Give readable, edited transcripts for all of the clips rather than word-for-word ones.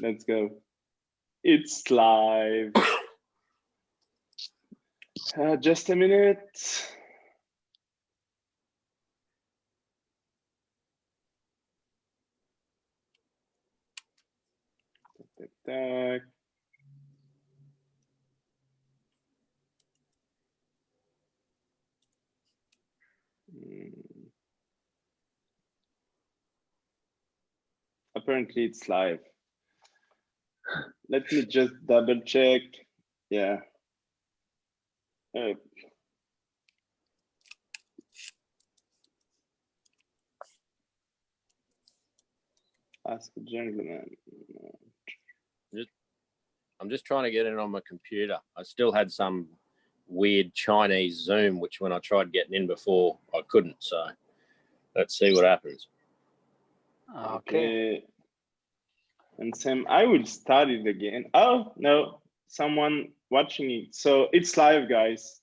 Let's go. It's live. Just a minute. Tac. Apparently it's live. Let me just double check. Yeah. Ask a gentleman. I'm just trying to get in on my computer. I still had some weird Chinese Zoom, which when I tried getting in before, I couldn't. So let's see what happens. Okay. And Sam, I will start it again. Oh, no, someone watching it. So it's live, guys.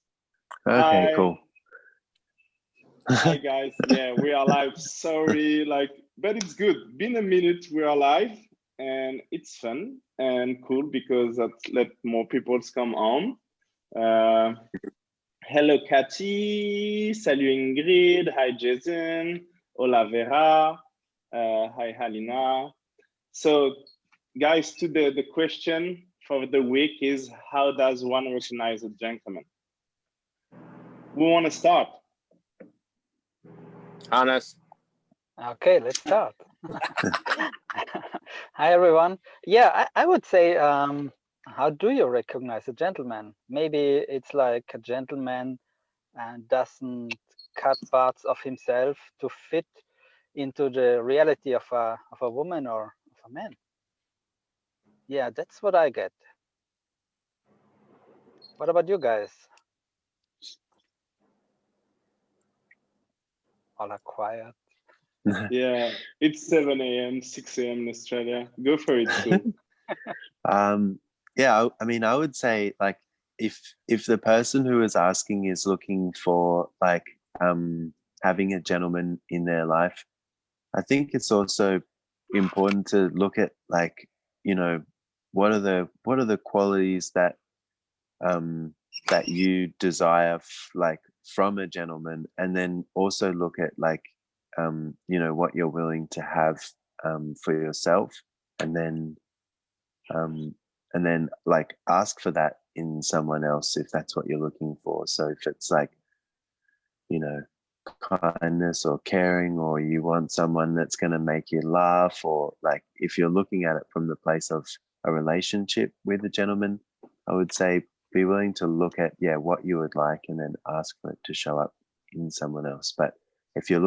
Okay, Hi. cool. Hi, guys. Yeah, we are live. Sorry, but it's good. Been a minute, we are live, and it's fun and cool because that let more people come on. Hello, Cathy. Salut, Ingrid. Hi, Jason. Hola, Vera. Hi, Halina. So, guys, today the question for the week is, how does one recognize a gentleman? We want to start. Hannes. Okay, let's start. Hi, everyone. Yeah, I would say, how do you recognize a gentleman? Maybe it's like a gentleman doesn't cut parts of himself to fit into the reality of a woman or of a man. Yeah, that's what I get. What about you guys? All are quiet. Yeah, it's 7 a.m., 6 a.m. in Australia. Go for it, Sul. Yeah, I mean, I would say like if the person who is asking is looking for like having a gentleman in their life, I think it's also important to look at like, you know, what are the qualities that that you desire like from a gentleman, and then also look at like you know, what you're willing to have for yourself, and then like ask for that in someone else if that's what you're looking for. So if it's like, you know, kindness or caring, or you want someone that's going to make you laugh, or like if you're looking at it from the place of a relationship with a gentleman, I would say be willing to look at what you would like, and then ask for it to show up in someone else. But if you're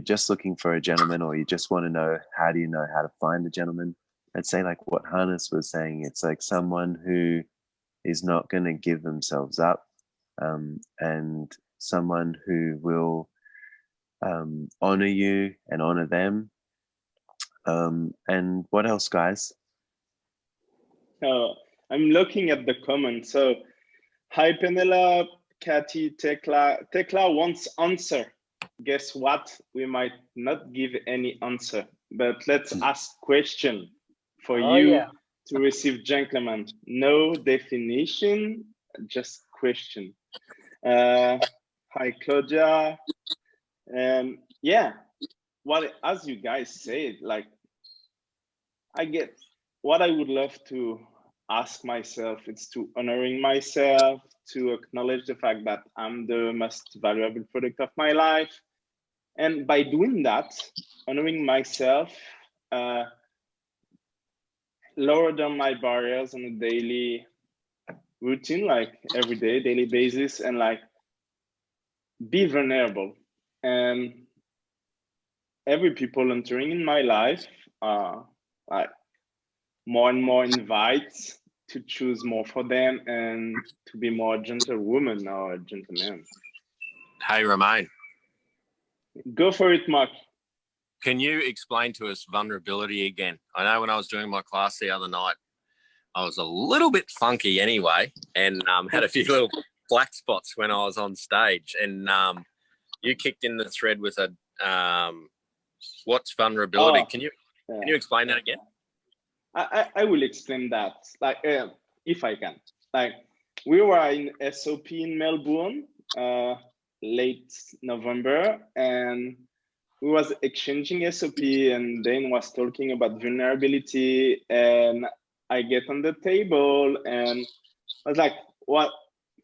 just looking for a gentleman, or you just want to know how do you know how to find a gentleman, I'd say like what Hannes was saying, it's like someone who is not going to give themselves up, and someone who will honor you and honor them. And what else, guys? I'm looking at the comments. So, hi, Penelope, Cathy, Tekla. Tekla wants answer. Guess what? We might not give any answer, but let's ask question for you to receive gentleman. No definition, just question. Hi, Claudia. Well, as you guys said, like, I get what I would love to ask myself. It's to honoring myself, to acknowledge the fact that I'm the most valuable product of my life. And by doing that, honoring myself, lower down my barriers on a daily routine, like every day, daily basis, and like be vulnerable. And every people entering in my life, like more and more invites to choose more for them and to be more gentlewoman or gentleman. Hey, Romain. Go for it, Mark. Can you explain to us vulnerability again? I know when I was doing my class the other night, I was a little bit funky anyway, and had a few little black spots when I was on stage. And you kicked in the thread with a what's vulnerability? Can you explain that again? I will explain that, like, if I can. Like, we were in SOP in Melbourne, late November, and we was exchanging SOP, and Dain was talking about vulnerability, and I get on the table, and I was like, what?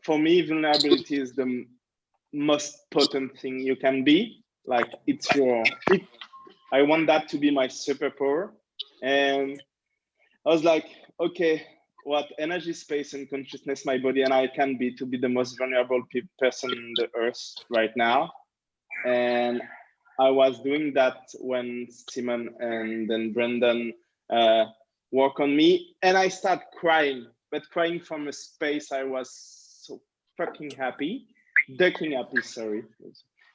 For me, vulnerability is the most potent thing you can be. Like, I want that to be my superpower. And I was like, okay, what energy, space, and consciousness my body and I can be to be the most vulnerable person on the earth right now. And I was doing that when Simon and then Brendan work on me, and I start crying, but crying from a space I was so fucking happy, ducking happy, sorry.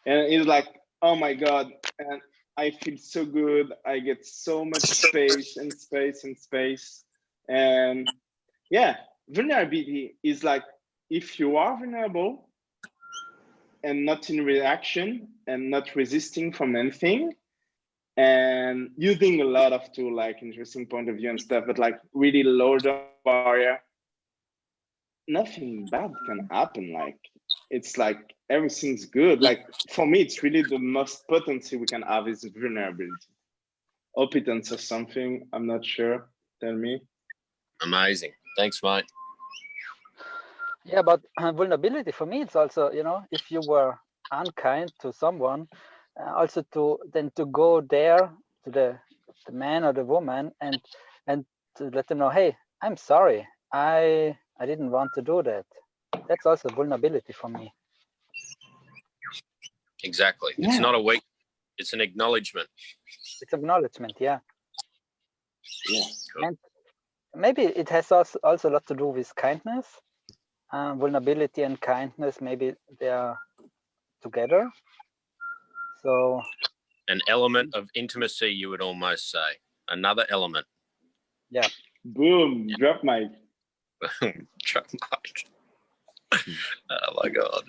And it's like, oh my God, and I feel so good. I get so much space and space and space. And yeah, vulnerability is like, if you are vulnerable and not in reaction and not resisting from anything, and using a lot of tool, like interesting point of view and stuff, but like really lower the barrier, nothing bad can happen. Like, it's like everything's good. Like, for me, it's really the most potency we can have is vulnerability. Hope it answers something. I'm not sure. Tell me. Amazing. Thanks, mate. Yeah, but vulnerability for me, it's also, you know, if you were unkind to someone, also to go there to the man or the woman and to let them know, hey, I'm sorry, I didn't want to do that. That's also vulnerability for me. Exactly. Yeah. It's not a weak, it's an acknowledgement. It's acknowledgement, yeah. Yeah. Cool. And maybe it has also a lot to do with kindness. Vulnerability and kindness, maybe they are together. So An element of intimacy, you would almost say. Another element. Yeah. Boom. Drop mic. Drop mic. Oh my God.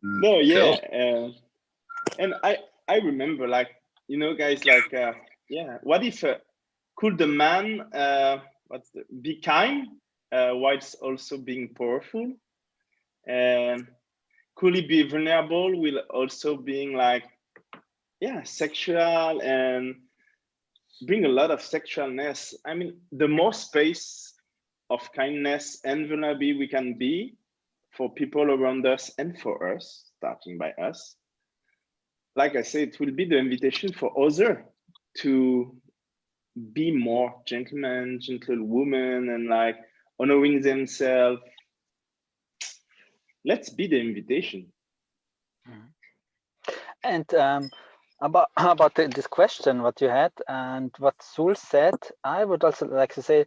No, yeah. Cool. And I remember, like, you know, guys, like, yeah, what if could the man be kind whilst also being powerful? And could he be vulnerable while also being like, yeah, sexual and bring a lot of sexualness? I mean, the more space of kindness and vulnerability we can be for people around us and for us, starting by us, like I said, it will be the invitation for others to be more gentlemen, gentlewomen, and like honoring themselves. Let's be the invitation. And about this question, what you had and what Sul said, I would also like to say,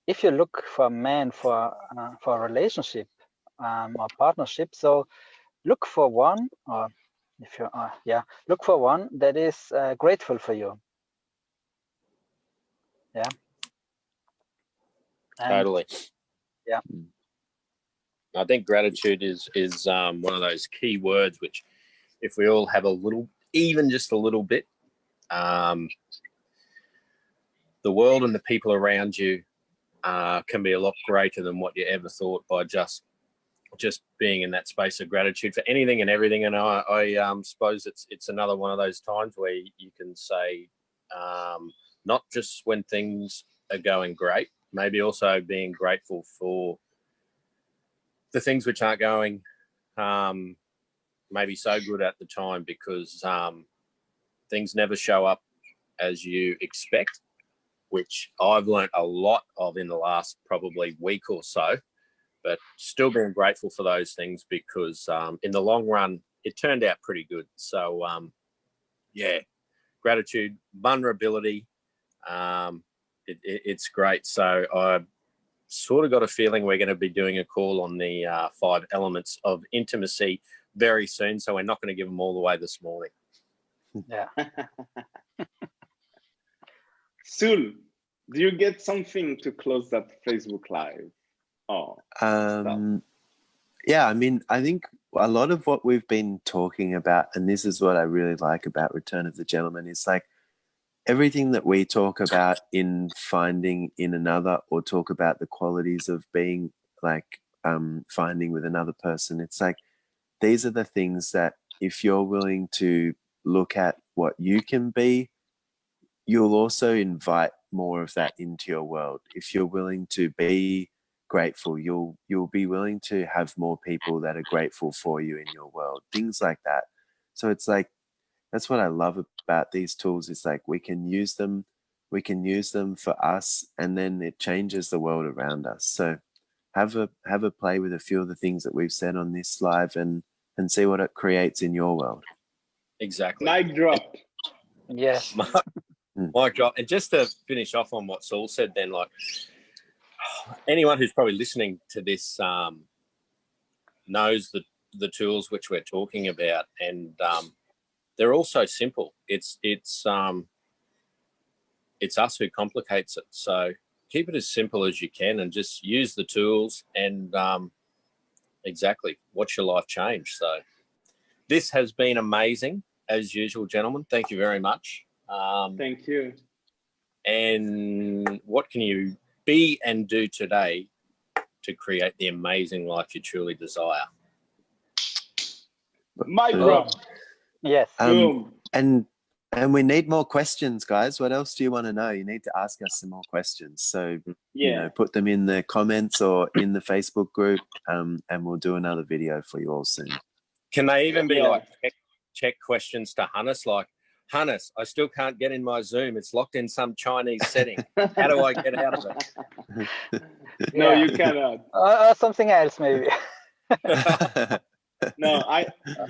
if you look for a man for a relationship or partnership, so look for one, or if you look for one that is grateful for you. Yeah. And, totally. Yeah. I think gratitude is one of those key words which, if we all have a little, even just a little bit, the world and the people around you can be a lot greater than what you ever thought by just being in that space of gratitude for anything and everything. And I suppose it's another one of those times where you can say, not just when things are going great, maybe also being grateful for the things which aren't going maybe so good at the time, because things never show up as you expect, which I've learned a lot of in the last probably week or so, but still being grateful for those things because in the long run, it turned out pretty good. So yeah, gratitude, vulnerability, it's great. So I sort of got a feeling we're going to be doing a call on the 5 elements of intimacy very soon. So we're not going to give them all away this morning. Yeah. Sul, do you get something to close that Facebook Live? Oh, yeah, I mean, I think a lot of what we've been talking about, and this is what I really like about Return of the Gentleman, is like everything that we talk about in finding in another, or talk about the qualities of being like finding with another person, it's like these are the things that if you're willing to look at what you can be, you'll also invite more of that into your world. If you're willing to be grateful, you'll be willing to have more people that are grateful for you in your world, things like that. So it's like, that's what I love about these tools. It's like we can use them for us, and then it changes the world around us. So have a play with a few of the things that we've said on this live, and see what it creates in your world. Exactly. Mic drop. Yes. Mic drop. And just to finish off on what Sul said, then, like, anyone who's probably listening to this knows the tools which we're talking about, and they're all so simple. It's us who complicates it. So keep it as simple as you can, and just use the tools, and exactly, watch your life change. So this has been amazing as usual, gentlemen. Thank you very much. Thank you. And what can you be and do today to create the amazing life you truly desire? Mic drop. Yes. Boom. And we need more questions, guys. What else do you want to know? You need to ask us some more questions. So, you know, put them in the comments or in the Facebook group, and we'll do another video for you all soon. Can they even be like check questions to Hannes? Like, Hannes, I still can't get in my Zoom. It's locked in some Chinese setting. How do I get out of it? No, you cannot. Something else, maybe. No,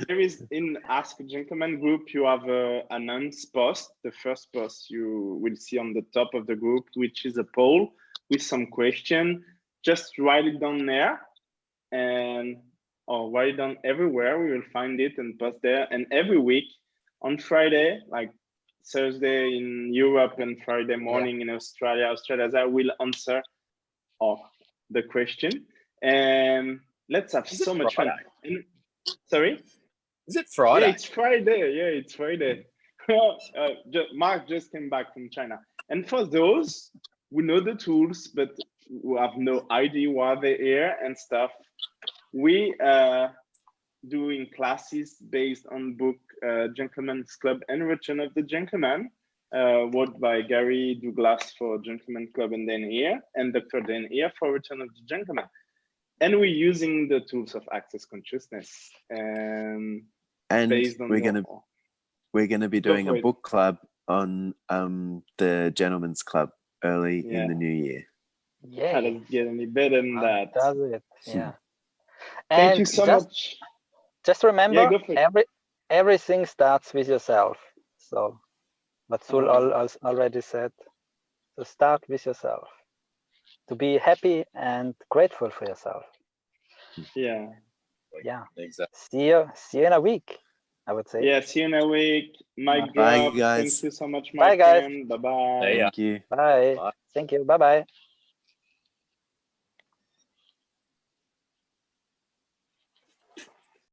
there is in Ask a Gentleman group, you have an announced post. The first post you will see on the top of the group, which is a poll with some question. Just write it down there, or write it down everywhere. We will find it and post there. And every week on Friday, like Thursday in Europe and Friday morning in Australia, I will answer the question. And let's have so much fun. Sorry? Is it Friday? Yeah, it's Friday. Yeah, it's Friday. Mark just came back from China. And for those who know the tools, but who have no idea why they're here and stuff, we are doing classes based on book Gentleman's Club and Return of the Gentleman, wrote by Gary Douglas for Gentleman's Club and Dain Heer, and Dr. Dain Heer for Return of the Gentleman. And we're using the tools of access consciousness. And we're gonna be doing a book club on the Gentleman's Club early in the new year. Yeah. How does it get any better than that? Does it? Yeah. Thank you so much. Just remember, everything starts with yourself. So, what Sul already said. So start with yourself. To be happy and grateful for yourself. Yeah. Yeah. Exactly. See you in a week, I would say. Yeah, see you in a week. Mic Bye, drop. guys. Thank you so much, Bye, my guys. friend. Bye-bye. Thank you. Bye. Thank you. Bye-bye.